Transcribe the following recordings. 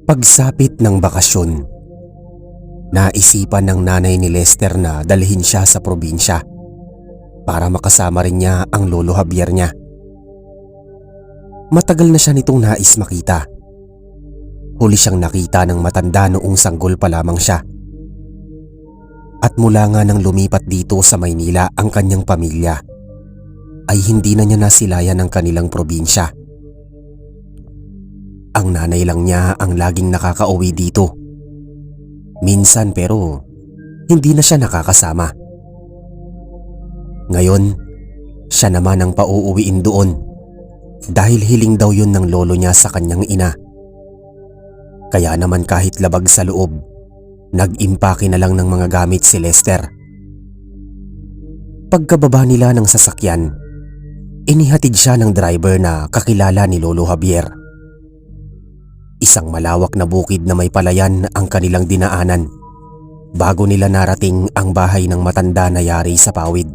Pagsapit ng bakasyon, naisipan ng nanay ni Lester na dalhin siya sa probinsya para makasama rin niya ang lolo Javier niya. Matagal na siya nitong nais makita. Huli siyang nakita ng matanda noong sanggol pa lamang siya. At mula nga nang lumipat dito sa Maynila ang kanyang pamilya, ay hindi na niya nasilayan ang kanilang probinsya. Ang nanay lang niya ang laging nakakauwi dito. Minsan pero hindi na siya nakakasama. Ngayon, siya naman ang pauuwiin doon dahil hiling daw yun ng lolo niya sa kanyang ina. Kaya naman kahit labag sa loob, nag-impake na lang ng mga gamit si Lester. Pagkababa nila ng sasakyan, inihatid siya ng driver na kakilala ni Lolo Javier. Isang malawak na bukid na may palayan ang kanilang dinaanan bago nila narating ang bahay ng matanda na yari sa pawid.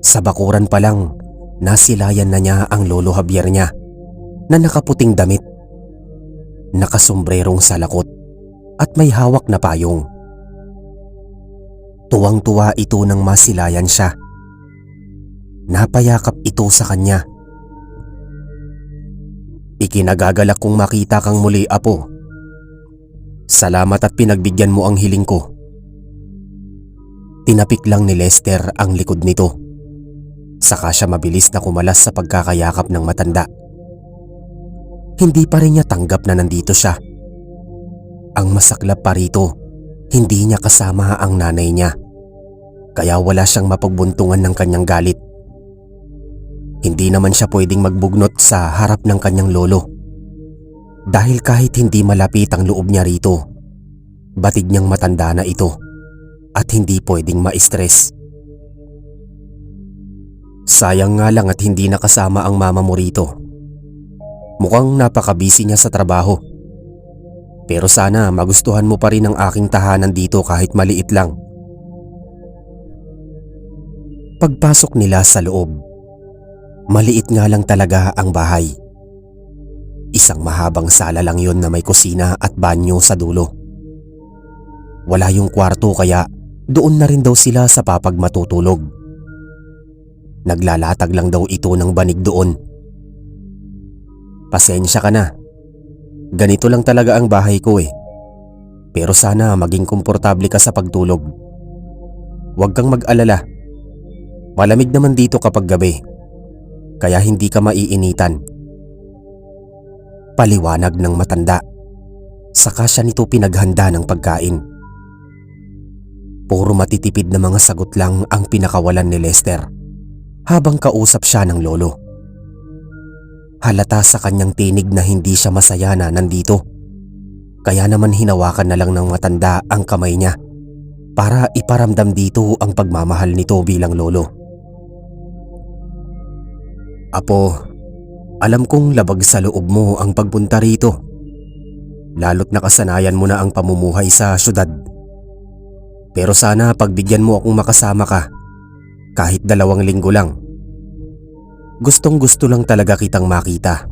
Sa bakuran pa lang, nasilayan na niya ang Lolo Javier niya na nakaputing damit, nakasombrerong salakot at may hawak na payong. Tuwang-tuwa ito nang masilayan siya. Napayakap ito sa kanya. "Ikinagagalak kong makita kang muli, apo. Salamat at pinagbigyan mo ang hiling ko." Tinapik lang ni Lester ang likod nito. Saka siya mabilis na kumalas sa pagkakayakap ng matanda. Hindi pa rin niya tanggap na nandito siya. Ang masaklap pa rito, hindi niya kasama ang nanay niya. Kaya wala siyang mapagbuntungan ng kanyang galit. Hindi naman siya pwedeng magbugnot sa harap ng kanyang lolo. Dahil kahit hindi malapit ang loob niya rito, batid niyang matanda na ito at hindi pwedeng ma-stress. Sayang nga lang at hindi nakasama ang mama mo rito. Mukhang napaka-busy niya sa trabaho. Pero sana magustuhan mo pa rin ang aking tahanan dito kahit maliit lang. Pagpasok nila sa loob, maliit nga lang talaga ang bahay. Isang mahabang sala lang yun na may kusina at banyo sa dulo. Wala yung kwarto kaya doon na rin daw sila sa papag matutulog. Naglalatag lang daw ito ng banig doon. "Pasensya ka na. Ganito lang talaga ang bahay ko eh. Pero sana maging komportable ka sa pagtulog. Huwag kang mag-alala. Malamig naman dito kapag gabi. Kaya hindi ka maiinitan." Paliwanag ng matanda. Saka siya nito pinaghanda ng pagkain. Puro matitipid na mga sagot lang ang pinakawalan ni Lester habang kausap siya ng lolo. Halata sa kanyang tinig na hindi siya masaya na nandito. Kaya naman hinawakan na lang ng matanda ang kamay niya para iparamdam dito ang pagmamahal nito bilang lolo. "Apo, alam kong labag sa loob mo ang pagpunta rito. Lalo't nakasanayan mo na ang pamumuhay sa syudad. Pero sana pagbigyan mo akong makasama ka kahit 2 linggo lang. Gustong-gusto lang talaga kitang makita.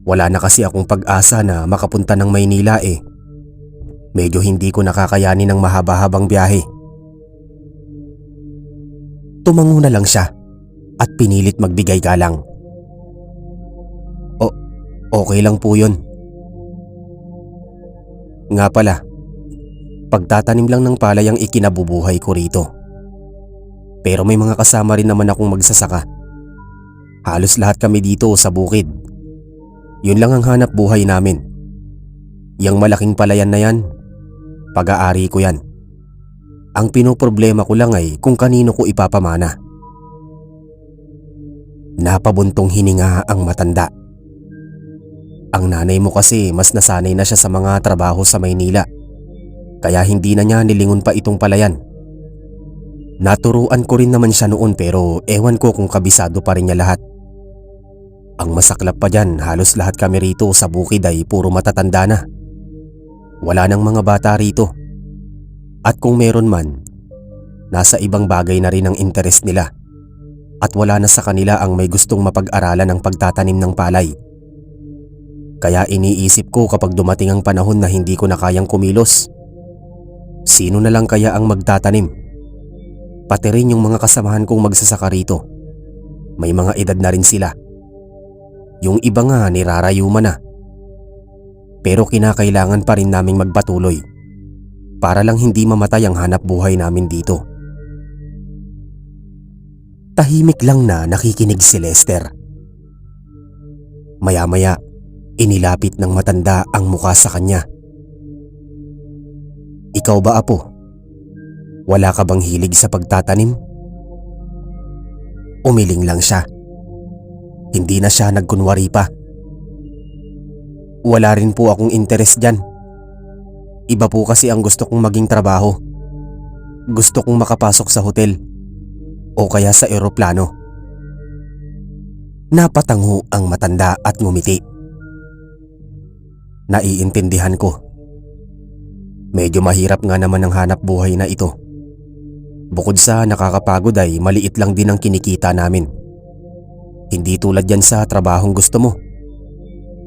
Wala na kasi akong pag-asa na makapunta ng Maynila eh. Medyo hindi ko nakakayanin ng mahaba-habang biyahe." Tumango na lang siya at pinilit magbigay galang. Okay lang po yun. Nga pala, pagtatanim lang ng palay ang ikinabubuhay ko rito. Pero may mga kasama rin naman akong magsasaka. Halos lahat kami dito sa bukid. Yun lang ang hanap buhay namin. Yang malaking palayan na yan, pag-aari ko yan. Ang pinoproblema ko lang ay kung kanino ko ipapamana." Napabuntong hininga ang matanda. Ang nanay mo kasi mas nasanay na siya sa mga trabaho sa Maynila. Kaya hindi na niya nilingon pa itong palayan. Naturuan ko rin naman siya noon pero ewan ko kung kabisado pa rin niya lahat. Ang masaklap pa dyan, halos lahat kami rito sa bukid ay puro matatanda na. Wala nang mga bata rito. At kung meron man, Nasa ibang bagay na rin ang interes nila at wala na sa kanila ang may gustong mapag-aralan ng pagtatanim ng palay. Kaya iniisip ko kapag dumating ang panahon na hindi ko na kayang kumilos, sino na lang kaya ang magtatanim? Pati rin yung mga kasamahan kong magsasaka rito. May mga edad na rin sila. Yung iba nga nirarayuma na. Pero kinakailangan pa rin naming magpatuloy para lang hindi mamatay ang hanap buhay namin dito. Tahimik lang na nakikinig si Lester. Maya-maya, inilapit ng matanda ang mukha sa kanya. Ikaw ba, apo? Wala ka bang hilig sa pagtatanim? Umiling lang siya. Hindi na siya nagkunwari pa. Wala rin po akong interes dyan. Iba po kasi ang gusto kong maging trabaho. Gusto kong makapasok sa hotel o kaya sa eroplano. Napatango ang matanda at ngumiti. Naiintindihan ko. Medyo mahirap nga naman ang hanap buhay na ito. Bukod sa nakakapagod ay maliit lang din ang kinikita namin. Hindi tulad yan sa trabahong gusto mo.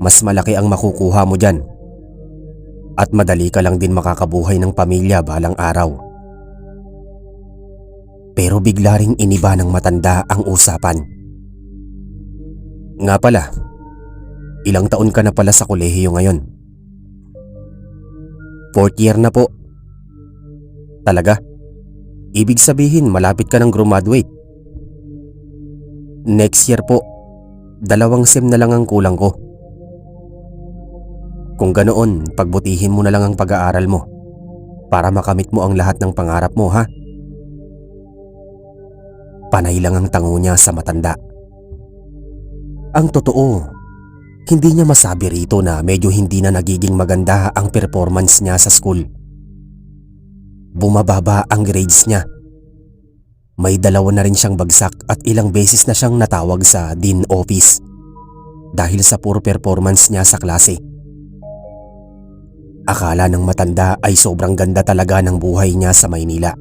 Mas malaki ang makukuha mo dyan. At madali ka lang din makakabuhay ng pamilya balang araw. Pero bigla ring iniba ng matanda ang usapan. Nga pala, ilang taon ka na pala sa kolehiyo ngayon? 4th year na po. Talaga? Ibig sabihin malapit ka ng graduate. Next year po. 2 sem na lang ang kulang ko. Kung ganoon, pagbutihin mo na lang ang pag-aaral mo para makamit mo ang lahat ng pangarap mo, ha? Panay lang ang tango niya sa matanda. Ang totoo, hindi niya masabi rito na medyo hindi na nagiging maganda ang performance niya sa school. Bumababa ang grades niya. May 2 na rin siyang bagsak at ilang beses na siyang natawag sa dean office dahil sa poor performance niya sa klase. Akala ng matanda ay sobrang ganda talaga ng buhay niya sa Maynila.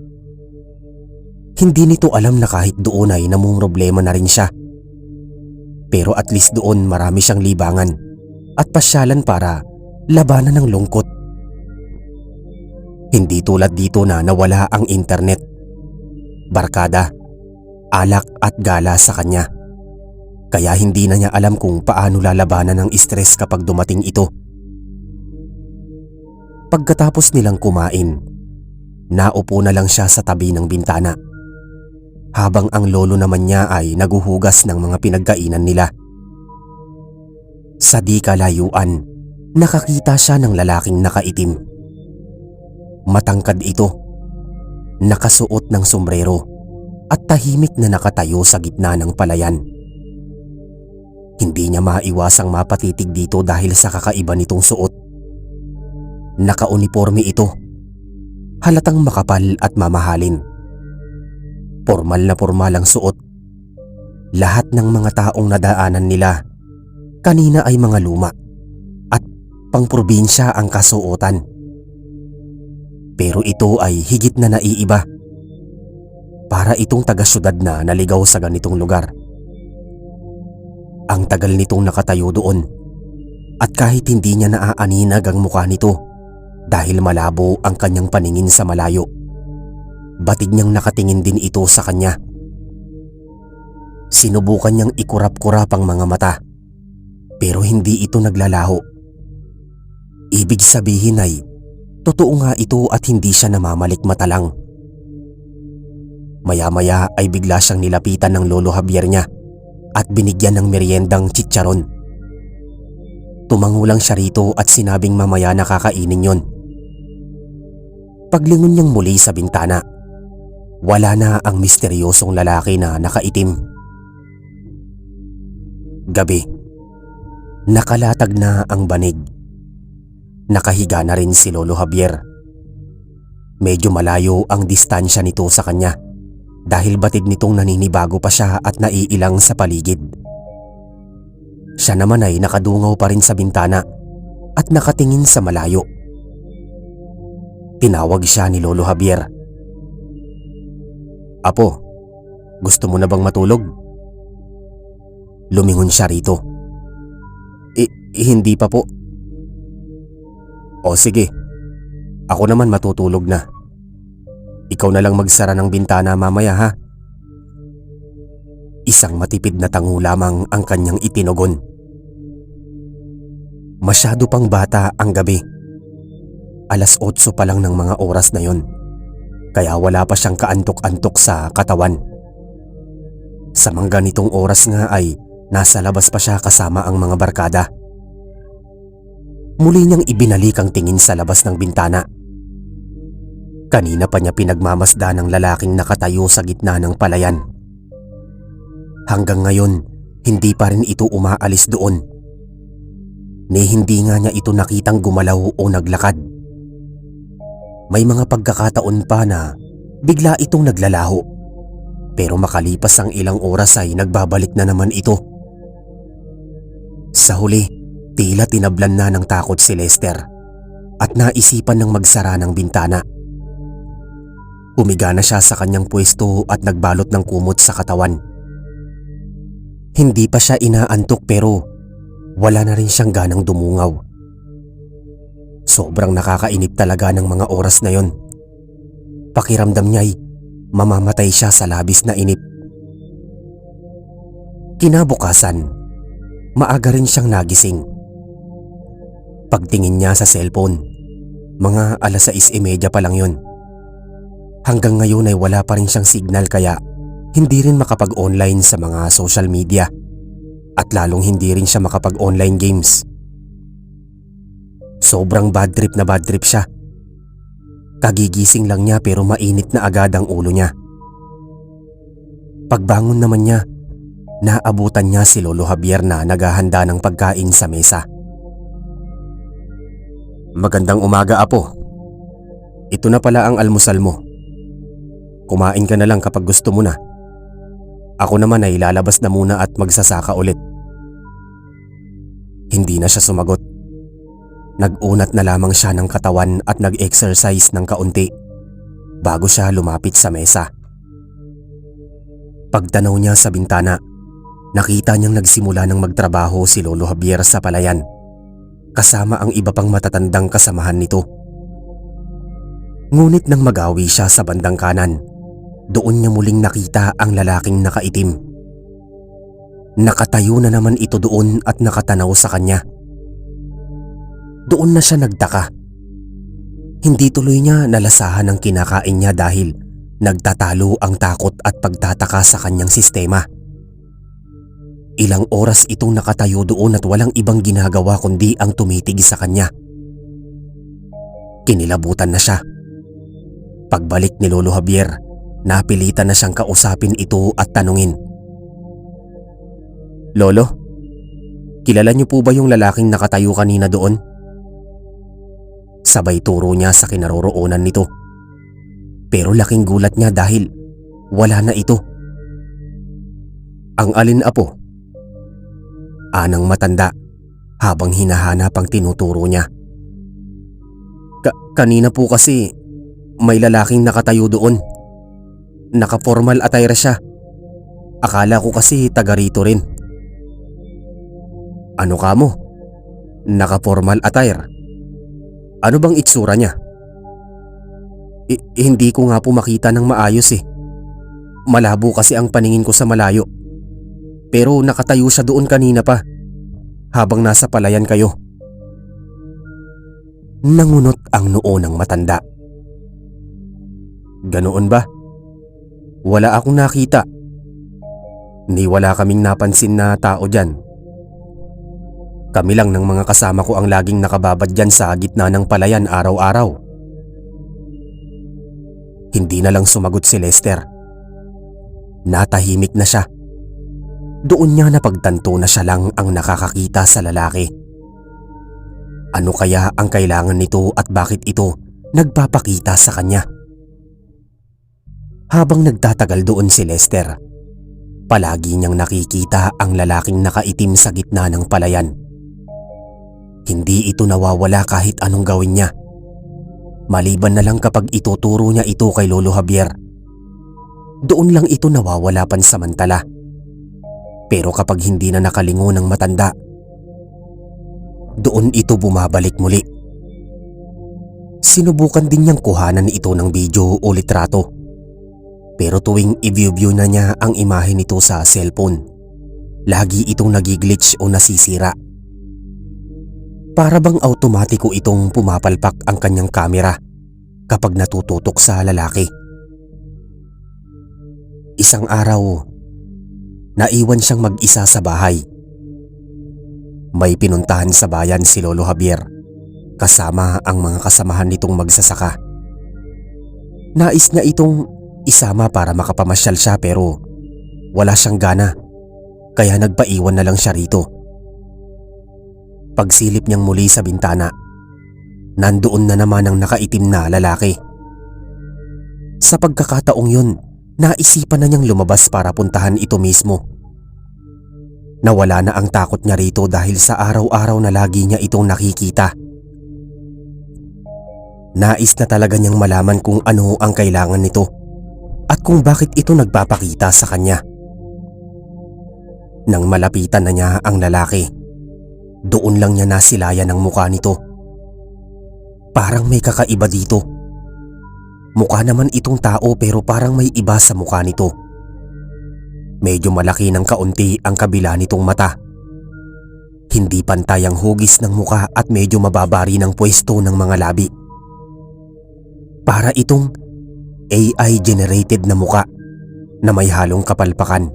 Hindi nito alam na kahit doon ay namumroblema na rin siya. Pero at least doon marami siyang libangan at pasyalan para labanan ng lungkot. Hindi tulad dito na nawala ang internet, barkada, alak at gala sa kanya. Kaya hindi na niya alam kung paano lalabanan ng stress kapag dumating ito. Pagkatapos nilang kumain, naupo na lang siya sa tabi ng bintana habang ang lolo naman niya ay naguhugas ng mga pinagkainan nila. Sa di kalayuan, nakakita siya ng lalaking nakaitim. Matangkad ito, nakasuot ng sombrero at tahimik na nakatayo sa gitna ng palayan. Hindi niya maiwasang mapatitig dito dahil sa kakaiba nitong suot. Naka-uniforme ito, halatang makapal at mamahalin. Formal na formal ang suot. Lahat ng mga taong nadaanan nila kanina ay mga luma at pangprobinsya ang kasuotan. Pero ito ay higit na naiiba. Para itong taga-syudad na naligaw sa ganitong lugar. Ang tagal nitong nakatayo doon at kahit hindi niya naaaninag ang mukha nito dahil malabo ang kanyang paningin sa malayo, batig niyang nakatingin din ito sa kanya. Sinubukan niyang ikurap-kurap ang mga mata pero hindi ito naglalaho. Ibig sabihin ay totoo nga ito at hindi siya namamalikmata lang. Maya-maya ay bigla siyang nilapitan ng lolo Javier niya at binigyan ng meryendang chicharon. Tumango lang siya rito at sinabing mamaya na kakainin yon. Paglingon niyang muli sa bintana, wala na ang misteryosong lalaki na nakaitim. Gabi. Nakalatag na ang banig. Nakahiga na rin si Lolo Javier. Medyo malayo ang distansya nito sa kanya dahil batid nitong naninibago pa siya at naiilang sa paligid. Siya naman ay nakadungaw pa rin sa bintana at nakatingin sa malayo. Tinawag siya ni Lolo Javier. Apo, gusto mo na bang matulog? Lumingon siya rito. Hindi pa po. O sige, ako naman matutulog na. Ikaw na lang magsara ng bintana mamaya ha. Isang matipid na tango lamang ang kanyang itinugon. Masyado pang bata ang gabi. 8:00 pa lang ng mga oras na yon, kaya wala pa siyang kaantok-antok sa katawan. Sa mga ganitong oras nga ay nasa labas pa siya kasama ang mga barkada. Muli niyang ibinalik ang tingin sa labas ng bintana. Kanina pa niya pinagmamasdan ng lalaking nakatayo sa gitna ng palayan. Hanggang ngayon, hindi pa rin ito umaalis doon. Ni hindi nga niya ito nakitang gumalaw o naglakad. May mga pagkakataon pa na bigla itong naglalaho, pero makalipas ang ilang oras ay nagbabalik na naman ito. Sa huli, tila tinablan na ng takot si Lester at naisipan ng magsara ng bintana. Humiga na siya sa kanyang pwesto at nagbalot ng kumot sa katawan. Hindi pa siya inaantok pero wala na rin siyang ganang dumungaw. Sobrang nakakainip talaga ng mga oras na yon. Pakiramdam niya'y mamamatay siya sa labis na inip. Kinabukasan, maaga rin siyang nagising. Pagtingin niya sa cellphone, mga 6:30 pa lang yon. Hanggang ngayon ay wala pa rin siyang signal kaya hindi rin makapag-online sa mga social media at lalong hindi rin siya makapag-online games. Sobrang bad trip siya. Kagigising lang niya pero mainit na agad ang ulo niya. Pagbangon naman niya, naabutan niya si Lolo Javier na naghahanda ng pagkain sa mesa. Magandang umaga, Apo. Ito na pala ang almusal mo. Kumain ka na lang kapag gusto mo na. Ako naman ay lalabas na muna at magsasaka ulit. Hindi na siya sumagot. Nag-unat na lamang siya ng katawan at nag-exercise ng kaunti bago siya lumapit sa mesa. Pagtanaw niya sa bintana, nakita niyang nagsimula ng magtrabaho si Lolo Javier sa palayan, kasama ang iba pang matatandang kasamahan nito. Ngunit nang magawi siya sa bandang kanan, doon niya muling nakita ang lalaking nakaitim. Nakatayo na naman ito doon at nakatanaw sa kanya. Doon na siya nagtaka. Hindi tuloy niya nalasahan ang kinakain niya dahil nagtatalo ang takot at pagtataka sa kanyang sistema. Ilang oras itong nakatayo doon at walang ibang ginagawa kundi ang tumitig sa kanya. Kinilabutan na siya. Pagbalik ni Lolo Javier, napilitan na siyang kausapin ito at tanungin. Lolo, kilala niyo po ba yung lalaking nakatayo kanina doon? Sabay turo niya sa kinaroroonan nito. Pero laking gulat niya dahil wala na ito. Ang alin, Apo? Anang matanda habang hinahanap ang tinuturo niya. Kanina po kasi may lalaking nakatayo doon. Naka-formal attire siya. Akala ko kasi taga rito rin. Ano ka mo? Naka-formal attire? Ano bang itsura niya? Hindi ko nga po makita ng maayos eh. Malabo kasi ang paningin ko sa malayo. Pero nakatayo siya doon kanina pa, habang nasa palayan kayo. Nangunot ang noo ng matanda. Ganoon ba? Wala akong nakita. Ni wala kaming napansin na tao dyan. Kami lang ng mga kasama ko ang laging nakababad dyan sa gitna ng palayan araw-araw. Hindi na lang sumagot si Lester. Natahimik na siya. Doon niya napagtanto na siya lang ang nakakakita sa lalaki. Ano kaya ang kailangan nito at bakit ito nagpapakita sa kanya? Habang nagtatagal doon si Lester, palagi niyang nakikita ang lalaking nakaitim sa gitna ng palayan. Hindi ito nawawala kahit anong gawin niya. Maliban na lang kapag ituturo niya ito kay Lolo Javier. doon lang ito nawawala pansamantala. Pero kapag hindi na nakalingon ng matanda, doon ito bumabalik muli. Sinubukan din niyang kuhanan ito ng video o litrato. Pero tuwing i-view na niya ang imahe nito sa cellphone, lagi itong nagiglitch o nasisira. Para bang automatiko itong pumapalpak ang kanyang kamera kapag natututok sa lalaki. Isang araw, naiwan siyang mag-isa sa bahay. May pinuntahan sa bayan si Lolo Javier kasama ang mga kasamahan nitong magsasaka. Nais niya itong isama para makapamasyal siya pero wala siyang gana, kaya nagpaiwan na lang siya rito. Pagsilip niyang muli sa bintana, nandoon na naman ang nakaitim na lalaki. Sa pagkakataong yun, naisipan na niyang lumabas para puntahan ito mismo. Nawala na ang takot niya rito dahil sa araw-araw na lagi niya itong nakikita. Nais na talaga niyang malaman kung ano ang kailangan nito at kung bakit ito nagpapakita sa kanya. Nang malapitan na niya ang lalaki, doon lang niya nasilayan ang mukha nito. Parang may kakaiba dito. Mukha naman itong tao pero parang may iba sa mukha nito. Medyo malaki ng kaunti ang kabila nitong mata. Hindi pantay ang hugis ng mukha at medyo mababari ng pwesto ng mga labi. Para itong AI-generated na mukha na may halong kapalpakan.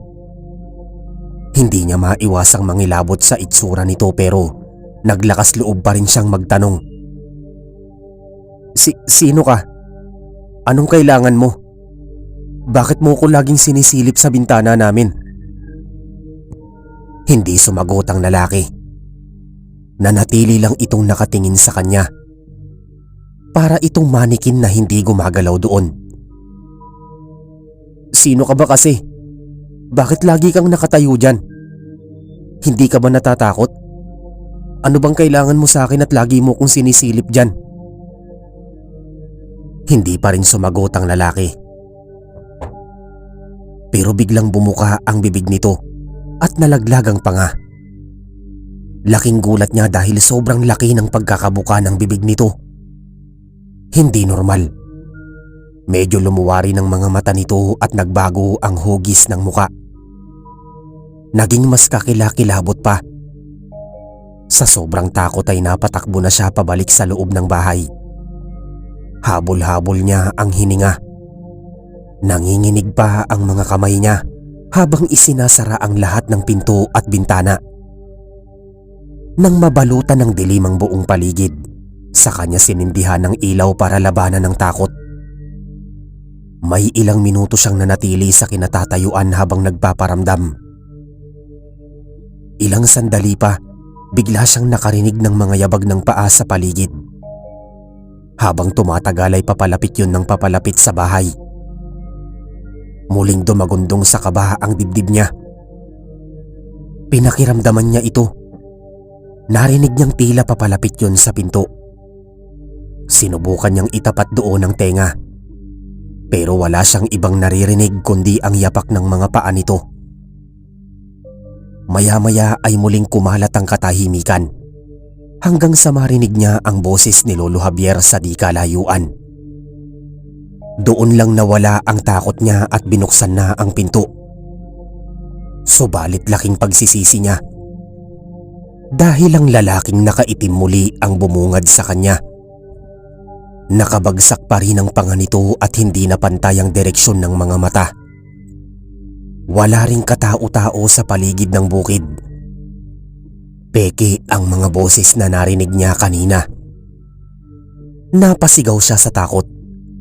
Hindi niya maiwasang mangilabot sa itsura nito pero naglakas loob pa rin siyang magtanong. Sino ka? Anong kailangan mo? Bakit mo ko laging sinisilip sa bintana namin? Hindi sumagot ang lalaki. Nanatili lang itong nakatingin sa kanya. Para itong manikin na hindi gumagalaw doon. Sino ka ba kasi? Bakit lagi kang nakatayo dyan? Hindi ka ba natatakot? Ano bang kailangan mo sa akin at lagi mo kong sinisilip dyan? Hindi pa rin sumagot ang lalaki. Pero biglang bumuka ang bibig nito at nalaglag ang panga. Laking gulat niya dahil sobrang laki ng pagkakabuka ng bibig nito. Hindi normal. Medyo lumuwari ng mga mata nito at nagbago ang hugis ng muka. Naging mas kakilakilabot pa. Sa sobrang takot ay napatakbo na siya pabalik sa loob ng bahay. Habol-habol niya ang hininga. Nanginginig pa ang mga kamay niya habang isinasara ang lahat ng pinto at bintana. Nang mabalutan ng dilim ang buong paligid, sa kanya sinindihan ng ilaw para labanan ng takot. May ilang minuto siyang nanatili sa kinatatayuan habang nagpaparamdam. Ilang sandali pa, bigla siyang nakarinig ng mga yabag ng paa sa paligid. Habang tumatagal ay papalapit yun ng papalapit sa bahay. Muling dumagundong sa kaba ang dibdib niya. Pinakiramdaman niya ito. Narinig niyang tila papalapit yun sa pinto. Sinubukan niyang itapat doon ang tenga. Pero wala siyang ibang naririnig kundi ang yapak ng mga paa nito. Maya-maya ay muling kumalat ang katahimikan. Hanggang sa marinig niya ang boses ni Lolo Javier sa di kalayuan. Doon lang nawala ang takot niya at binuksan na ang pinto. Subalit laking pagsisisi niya. Dahil ang lalaking nakaitim muli ang bumungad sa kanya. Nakabagsak pa rin ang panga nito at hindi na pantay ang direksyon ng mga mata. Wala ring katao-tao sa paligid ng bukid. Peke ang mga boses na narinig niya kanina. Napasigaw siya sa takot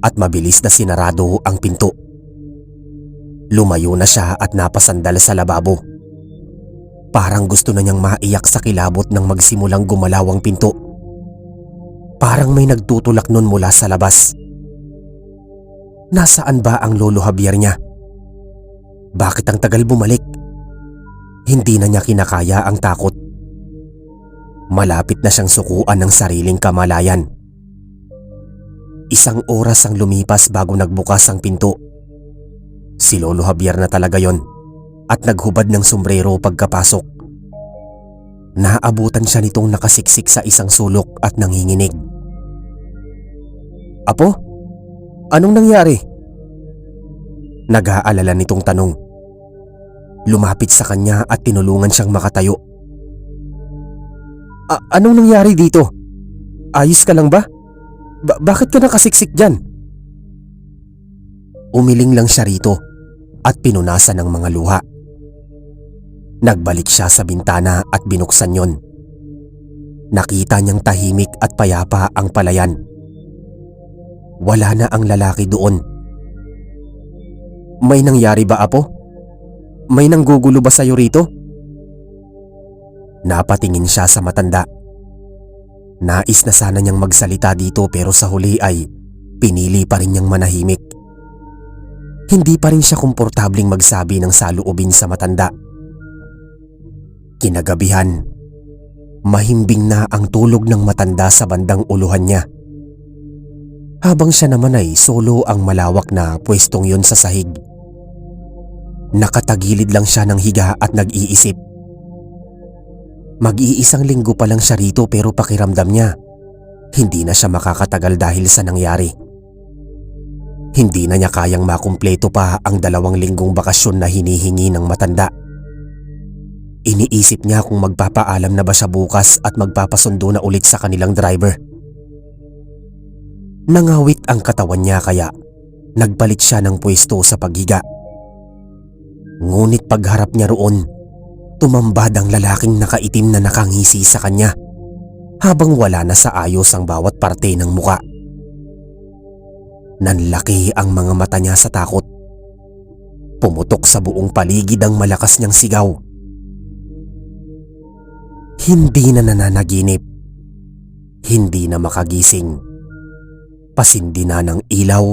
at mabilis na sinarado ang pinto. Lumayo na siya at napasandal sa lababo. Parang gusto na niyang maiyak sa kilabot nang magsimulang gumalaw ang pinto. Parang may nagtutulak nun mula sa labas. Nasaan ba ang Lolo Javier niya? Bakit ang tagal bumalik? Hindi na niya kinakaya ang takot. Malapit na siyang sukuan ng sariling kamalayan. Isang oras ang lumipas bago nagbukas ang pinto. Si Lolo Javier na talaga yon at naghubad ng sombrero pagkapasok. Naabutan siya nitong nakasiksik sa isang sulok at nanginginig. "Apo, anong nangyari?" Nag-aalala nitong tanong. Lumapit sa kanya at tinulungan siyang makatayo. Anong nangyari dito? Ayos ka lang ba? Bakit ka nakasiksik dyan?" Umiling lang siya rito at pinunasan ng mga luha. Nagbalik siya sa bintana at binuksan yon. Nakita niyang tahimik at payapa ang palayan. Wala na ang lalaki doon. "May nangyari ba, Apo? May nanggugulo ba sa'yo rito?" Napatingin siya sa matanda. Nais na sana niyang magsalita dito pero sa huli ay pinili pa rin niyang manahimik. Hindi pa rin siya komportabling magsabi ng saloobin sa matanda. Kinagabihan, mahimbing na ang tulog ng matanda sa bandang uluhan niya. Habang siya naman ay solo ang malawak na pwestong yon sa sahig. Nakatagilid lang siya ng higa at nag-iisip. Mag-iisang linggo pa lang siya rito pero pakiramdam niya, hindi na siya makakatagal dahil sa nangyari. Hindi na niya kayang makumpleto pa ang 2 linggong bakasyon na hinihingi ng matanda. Iniisip niya kung magpapaalam na ba siya bukas at magpapasundo na ulit sa kanilang driver. Nangawit ang katawan niya kaya nagbalik siya ng pwesto sa paghiga. Ngunit pagharap niya roon, tumambad ang lalaking nakaitim na nakangisi sa kanya habang wala na sa ayos ang bawat parte ng muka. Nanlaki ang mga mata niya sa takot. Pumutok sa buong paligid ang malakas niyang sigaw. Hindi na nananaginip. Hindi na makagising. Pasindi na ng ilaw.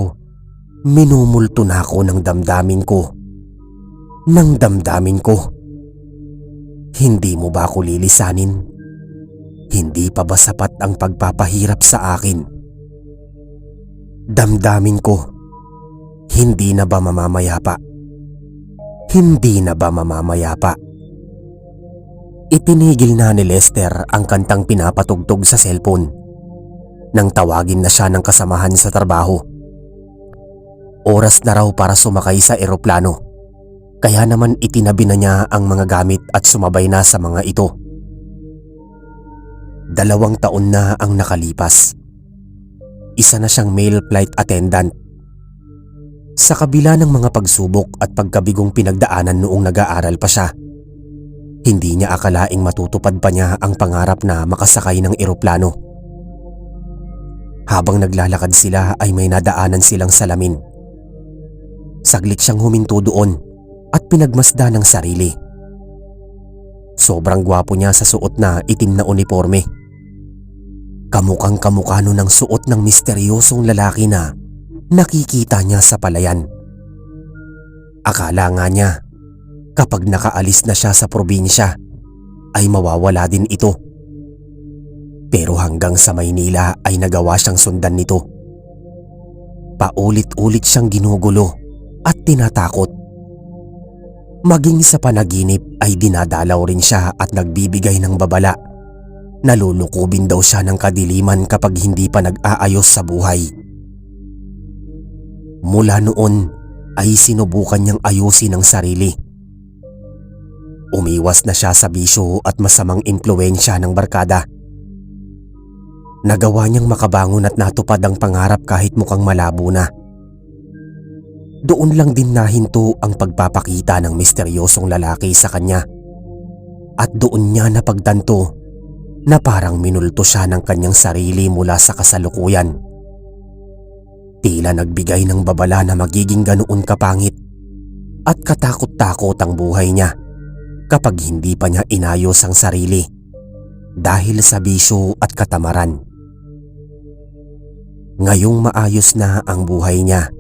Minumulto na ako ng damdamin ko. Ng damdamin ko. Hindi mo ba ako lilisanin? Hindi pa ba sapat ang pagpapahirap sa akin? Damdamin ko. Hindi na ba mamamayapa? Hindi na ba mamamayapa? Itinigil na ni Lester ang kantang pinapatugtog sa cellphone nang tawagin na siya ng kasamahan sa trabaho. Oras na raw para sumakay sa eroplano, kaya naman itinabi na niya ang mga gamit at sumabay na sa mga ito. 2 taon na ang nakalipas. Isa na siyang male flight attendant. Sa kabila ng mga pagsubok at pagkabigong pinagdaanan noong nag-aaral pa siya, hindi niya akalaing matutupad pa niya ang pangarap na makasakay ng eroplano. Habang naglalakad sila ay may nadaanan silang salamin. Saglit siyang huminto doon at pinagmasda ng sarili. Sobrang gwapo niya sa suot na itim na uniforme. Kamukhang kamukha nun ng suot ng misteryosong lalaki na nakikita niya sa palayan. Akala nga niya, kapag nakaalis na siya sa probinsya, ay mawawala din ito. Pero hanggang sa Maynila ay nagawa siyang sundan nito. Paulit-ulit siyang ginugulo at tinatakot. Maging sa panaginip ay dinadalaw rin siya at nagbibigay ng babala. Nalulukubin daw siya ng kadiliman kapag hindi pa nag-aayos sa buhay. Mula noon ay sinubukan niyang ayusin ang sarili. Umiwas na siya sa bisyo at masamang impluwensya ng barkada. Nagawa niyang makabangon at natupad ang pangarap kahit mukhang malabo na. Doon lang din nahinto ang pagpapakita ng misteryosong lalaki sa kanya. At doon niya napagtanto na parang minulto siya ng kanyang sarili mula sa kasalukuyan. Tila nagbigay ng babala na magiging ganoon kapangit at katakot-takot ang buhay niya kapag hindi pa niya inayos ang sarili dahil sa bisyo at katamaran. Ngayong maayos na ang buhay niya,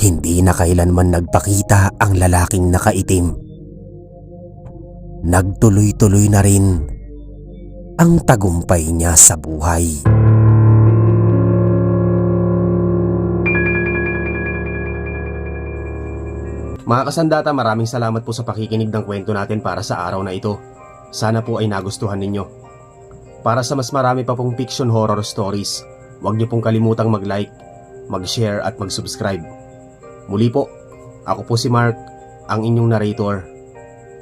hindi na kailanman nagpakita ang lalaking nakaitim. Nagtuloy-tuloy na rin ang tagumpay niya sa buhay. Mga kasandata, maraming salamat po sa pakikinig ng kwento natin para sa araw na ito. Sana po ay nagustuhan ninyo. Para sa mas marami pa pong fiction horror stories, huwag niyo pong kalimutang mag-like, mag-share at mag-subscribe. Muli po, ako po si Mark, ang inyong narrator.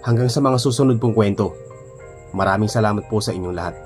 Hanggang sa mga susunod pong kwento. Maraming salamat po sa inyong lahat.